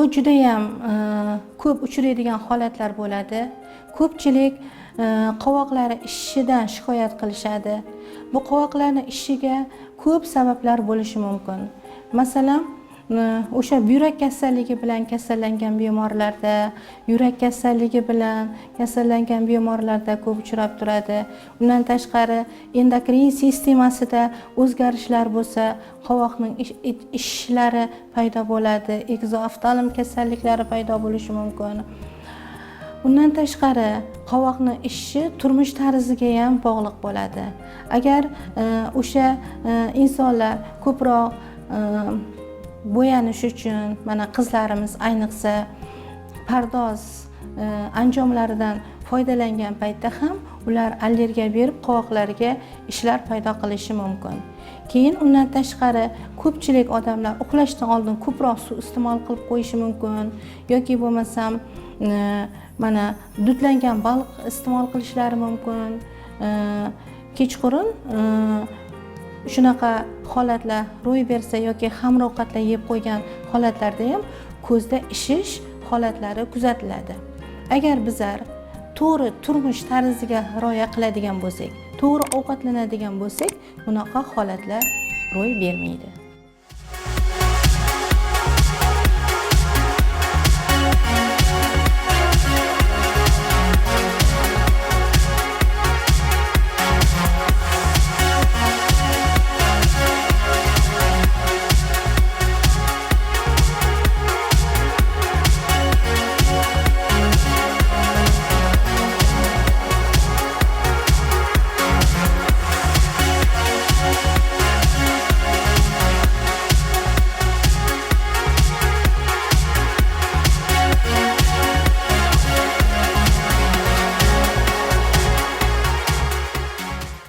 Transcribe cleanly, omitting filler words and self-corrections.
bu juda ham ko'p uchraydigan holatlar bo'ladi. Ko'pchilik qovoqlari ishishidan shikoyat qilishadi. Bu qovoqlarning ishishiga ko'p sabablar bo'lishi mumkin. Masalan, o'sha buyrak kasalligi bilan kasallangan bemorlarda, yurak kasalligi bilan kasallangan bemorlarda ko'p uchrab turadi. Undan tashqari endokrin sistemasida o'zgarishlar bo'lsa, qovoqning ishishlari paydo bo'ladi, egzooftalm kasalliklari paydo bo'lishi mumkin. Undan tashqari qovoqning ishishi turmush tarziga ham bog'liq bo'ladi. Agar o'sha insonlar ko'proq bo'yanish uchun, mana qizlarimiz ayniqsa pardoz anjomlaridan foydalangan paytda ham ular allergiya berib qovoqlariga ishlar paydo qilishi mumkin. Keyin undan tashqari ko'pchilik odamlar uxlashdan oldin ko'proq suv iste'mol qilib qo'yishi mumkin yoki bo'lmasam mana dudlangan baliq iste'mol qilishlari mumkin. Kechqurun shunaqa holatlar ro'y bersa yoki xamir ovqatlar yeb qo'ygan holatlarda ham ko'zda ishish holatlari kuzatiladi. Agar bizlar to'g'ri turmush tarziga rioya qiladigan bo'lsak, to'g'ri ovqatlanadigan bo'lsak, bunaqa holatlar ro'y bermaydi.